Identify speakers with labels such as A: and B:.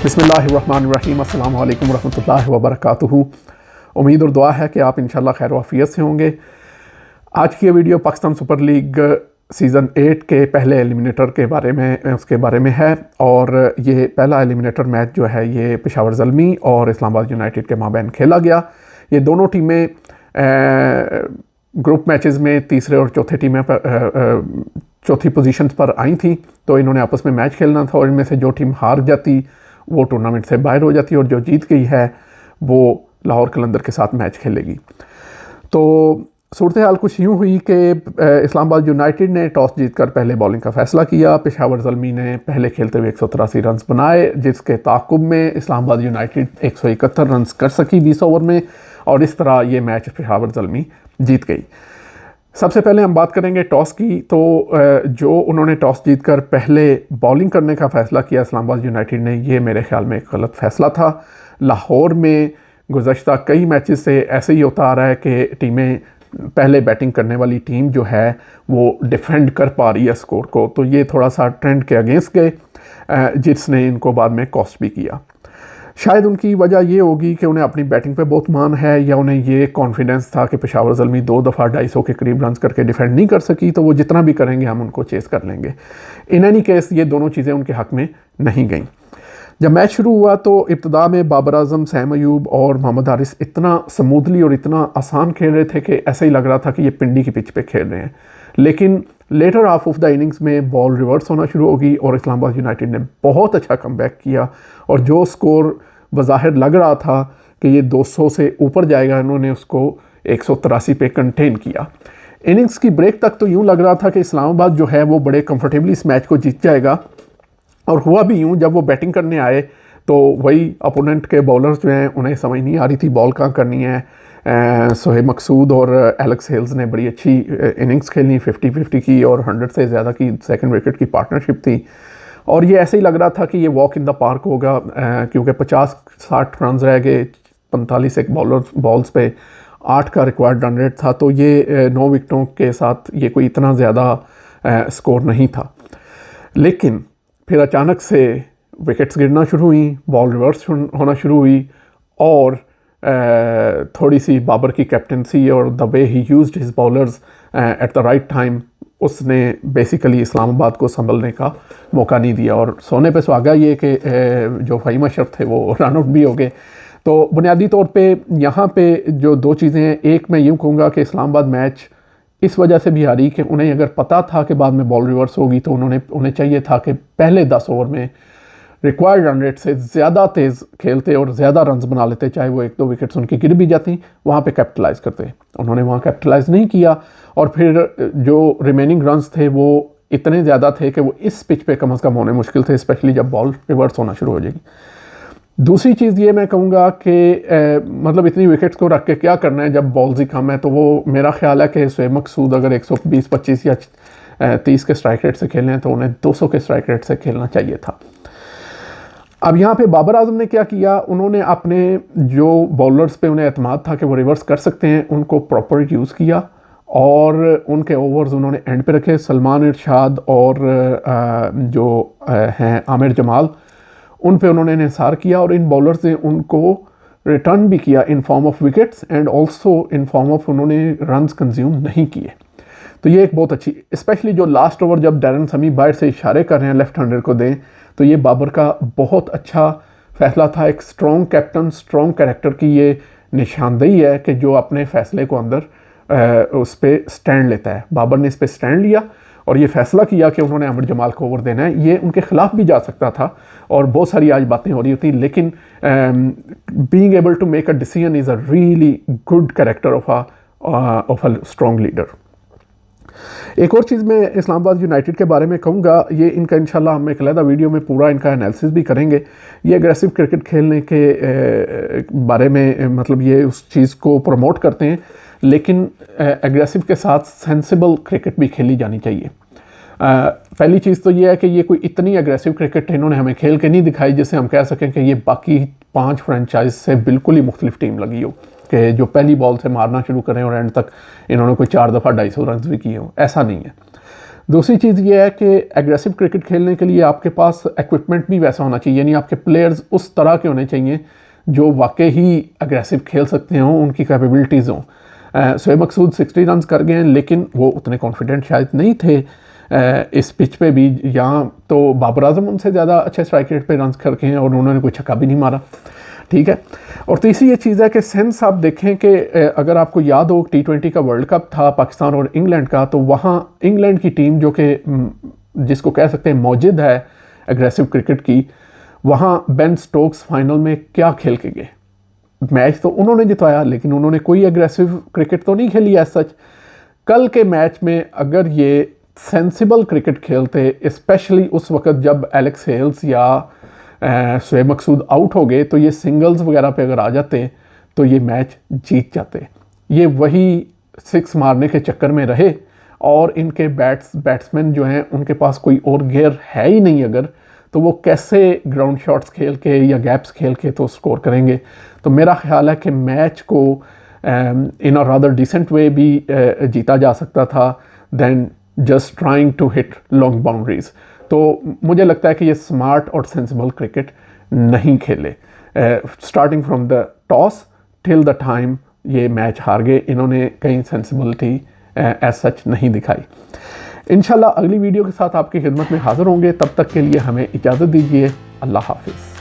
A: बिस्मिल्लाहिर्रहमानिर्रहीम अस्सलामु अलैकुम वरहमतुल्लाहि वबरकातुहू। उम्मीद और दुआ है कि आप इंशाल्लाह खैर वाफियत से होंगे। आज की ये video Pakistan super league season 8 के पहले एलिमिनेटर के बारे में है और ये पहला एलिमिनेटर मैच जो है ये पेशावर ज़ल्मी और इस्लामाबाद यूनाइटेड के माबैन खेला गया। ये दोनों टीमें ग्रुप मैचेस में तीसरे और चौथे टीमें चौथी पोजीशंस पर आई थी, तो इन्होंने आपस में मैच खेलना था और इनमें से जो टीम हार जाती वो टूर्नामेंट से बाहर हो जाती और जो जीत गई है वो लाहौर कलंदर के साथ मैच खेलेगी। तो सूरत हाल कुछ यूँ हुई कि इस्लामाबाद यूनाइटेड ने टॉस जीतकर पहले बॉलिंग का फ़ैसला किया। पेशावर ज़ल्मी ने पहले खेलते हुए 183 रन बनाए, जिसके ताक़ुब में इस्लामाबाद यूनाइटेड 171 रन कर सकी 20 ओवर में और इस तरह ये मैच पेशावर ज़ल्मी जीत गई। सबसे पहले हम बात करेंगे टॉस की। तो जो उन्होंने टॉस जीतकर पहले बॉलिंग करने का फ़ैसला किया इस्लामाबाद यूनाइटेड ने, ये मेरे ख़्याल में एक गलत फ़ैसला था। लाहौर में गुज़श्ता कई मैचेस से ऐसे ही होता आ रहा है कि टीमें पहले बैटिंग करने वाली टीम जो है वो डिफेंड कर पा रही है स्कोर को, तो ये थोड़ा सा ट्रेंड के अगेंस्ट गए, जिसने इनको बाद में कॉस्ट भी किया। शायद उनकी वजह ये होगी कि उन्हें अपनी बैटिंग पे बहुत मान है या उन्हें ये कॉन्फिडेंस था कि पेशावर ज़ल्मी 2 दफ़ा 250 के करीब रन करके डिफेंड नहीं कर सकी, तो वो जितना भी करेंगे हम उनको चेस कर लेंगे। इन एनी केस ये दोनों चीज़ें उनके हक़ में नहीं गईं। जब मैच शुरू हुआ तो इब्तदा में बाबर आजम, सैम अयूब और मोहम्मद हारिस इतना स्मूथली और इतना आसान खेल रहे थे कि ऐसा ही लग रहा था कि ये पिंडी की पिच पे खेल रहे हैं। लेकिन later half of the innings में बॉल रिवर्स होना शुरू होगी और इस्लामाबाद यूनाइटेड ने बहुत अच्छा कमबैक किया और जो स्कोर बज़ाहिर लग रहा था कि ये 200 से ऊपर जाएगा, इन्होंने उसको 183 पे कंटेन किया। इनिंग्स की ब्रेक तक तो यूँ लग रहा था कि इस्लामाबाद जो है वो बड़े कंफर्टेबली इस मैच को जीत जाएगा और हुआ भी यूँ। जब वो बैटिंग करने आए तो वही अपोनेंट के बॉलर्स जो हैं उन्हें समझ नहीं आ रही थी बॉल कहाँ करनी है। सोहेब मकसूद और एलेक्स हेल्स ने बड़ी अच्छी इनिंग्स खेली, 50-50 की और 100 से ज़्यादा की सेकंड विकेट की पार्टनरशिप थी और ये ऐसे ही लग रहा था कि ये वॉक इन द पार्क होगा, क्योंकि 50-60 रन रह गए, 45 एक बॉल्स पे 8 का रिक्वायर्ड रन रेट था, तो ये 9 विकेटों के साथ ये कोई इतना ज़्यादा स्कोर नहीं था। लेकिन फिर अचानक से विकेट्स गिरना शुरू हुई, बॉल रिवर्स होना शुरू हुई और थोड़ी सी बाबर की कैप्टनसी और the way he used his bowlers at the right time, उसने बेसिकली इस्लामाबाद को संभलने का मौका नहीं दिया और सोने पे सुहागा ये कि जो फ़हीम अशरफ थे वो रन आउट भी हो गए। तो बुनियादी तौर पे यहाँ पे जो दो चीज़ें हैं, एक मैं यूँ कहूँगा कि इस्लामाबाद मैच इस वजह से भी हारी कि उन्हें अगर पता था कि बाद में बॉल रिवर्स होगी तो उन्हें चाहिए था कि पहले 10 ओवर में रिक्वायर्ड रन रेट से ज़्यादा तेज़ खेलते और ज़्यादा रन्स बना लेते, चाहे वो 1-2 विकेट्स उनकी गिर भी जाती, वहाँ पे कैपिटलाइज़ करते। उन्होंने वहाँ कैपिटलाइज़ नहीं किया और फिर जो रिमेनिंग रन्स थे वो इतने ज़्यादा थे कि वो इस पिच पे कम अज़ कम होने मुश्किल थे, स्पेशली जब बॉल रिवर्स होना शुरू हो जाएगी। दूसरी चीज़ ये मैं कहूँगा कि मतलब इतनी विकेट्स को रख के क्या करना है जब बॉल्स ही कम है, तो वो मेरा ख्याल है कि सोहेब मकसूद अगर 120-25 या 30 के स्ट्राइक रेट से खेलने हैं तो उन्हें 200 के स्ट्राइक रेट से खेलना चाहिए था। अब यहाँ पे बाबर आजम ने क्या किया, उन्होंने अपने जो बॉलर्स पे उन्हें एतमाद था कि वो रिवर्स कर सकते हैं उनको प्रॉपर यूज़ किया और उनके ओवर्स उन्होंने एंड पे रखे। सलमान इरशाद और जो हैं आमिर जमाल, उन पे उन्होंने इंहिसार किया और इन बॉलर्स ने उनको रिटर्न भी किया in form of wickets and also in form of उन्होंने रन्स कंज्यूम नहीं किए। तो ये एक बहुत अच्छी, स्पेशली जो लास्ट ओवर जब डैरन समी बाहर से इशारे कर रहे हैं लेफ्ट हैंडर को दें, तो ये बाबर का बहुत अच्छा फ़ैसला था। एक स्ट्रॉन्ग कैप्टन, स्ट्रॉन्ग कैरेक्टर की ये निशानदेही है कि जो अपने फ़ैसले को अंदर उस पर स्टैंड लेता है। बाबर ने इस पर स्टैंड लिया और ये फ़ैसला किया कि उन्होंने आमिर जमाल को ओवर देना है। ये उनके ख़िलाफ़ भी जा सकता था और बहुत सारी आज बातें हो रही होती, लेकिन being able to make a decision is a really good character of a strong leader. एक और चीज़ मैं इस्लामाबाद यूनाइटेड के बारे में कहूँगा, ये इनका इंशाल्लाह हम एक अलग वीडियो में पूरा इनका एनालिसिस भी करेंगे। ये एग्रेसिव क्रिकेट खेलने के बारे में मतलब ये उस चीज़ को प्रमोट करते हैं, लेकिन एग्रेसिव के साथ सेंसिबल क्रिकेट भी खेली जानी चाहिए। पहली चीज़ तो ये है कि ये कोई इतनी एग्रेसिव क्रिकेट इन्होंने हमें खेल के नहीं दिखाई जिससे हम कह सकें कि ये बाकी 5 फ्रेंचाइज से बिल्कुल ही मुख्तलिफ टीम लगी हो, कि जो पहली बॉल से मारना शुरू करें और एंड तक इन्होंने कोई 4 दफ़ा 250 रन भी किए हों, ऐसा नहीं है। दूसरी चीज़ ये है कि एग्रेसिव क्रिकेट खेलने के लिए आपके पास इक्विपमेंट भी वैसा होना चाहिए, यानी आपके प्लेयर्स उस तरह के होने चाहिए जो वाकई ही एग्रेसिव खेल सकते हों, उनकी कैपेबिलिटीज़ हों। शोएब मकसूद 60 रन कर गए हैं, लेकिन वो उतने कॉन्फिडेंट शायद नहीं थे इस पिच पे भी। यहाँ तो बाबर आजम उनसे ज़्यादा अच्छे स्ट्राइक रेट पे रन करके हैं और उन्होंने कोई छक्का भी नहीं मारा, ठीक है। और तीसरी ये चीज़ है कि सेंस आप देखें कि अगर आपको याद हो T20 का वर्ल्ड कप था पाकिस्तान और इंग्लैंड का, तो वहाँ इंग्लैंड की टीम जो कि जिसको कह सकते हैं मौजिद है एग्रेसिव क्रिकेट की, वहाँ बेन स्टोक्स फाइनल में क्या खेल के गए। मैच तो उन्होंने जिताया, लेकिन उन्होंने कोई एग्रेसिव क्रिकेट तो नहीं खेली एज सच। कल के मैच में अगर ये सेंसिबल क्रिकेट खेलते, स्पेशली उस वक्त जब एलेक्स हेल्स या शोएब मकसूद आउट हो गए, तो ये सिंगल्स वगैरह पे अगर आ जाते तो ये मैच जीत जाते। ये वही 6 मारने के चक्कर में रहे और इनके बैट्समैन जो हैं उनके पास कोई और गियर है ही नहीं अगर, तो वो कैसे ग्राउंड शॉट्स खेल के या गैप्स खेल के तो स्कोर करेंगे। तो मेरा ख्याल है कि मैच को इन अ रादर डिसेंट वे भी जीता जा सकता था than just trying to hit long boundaries. तो मुझे लगता है कि ये स्मार्ट और सेंसिबल क्रिकेट नहीं खेले। Starting from the toss till the time ये मैच हार गए, इन्होंने कहीं सेंसिबिलिटी एज सच नहीं दिखाई। इंशाल्लाह अगली वीडियो के साथ आपकी खिदमत में हाज़िर होंगे, तब तक के लिए हमें इजाज़त दीजिए। अल्लाह हाफिज़।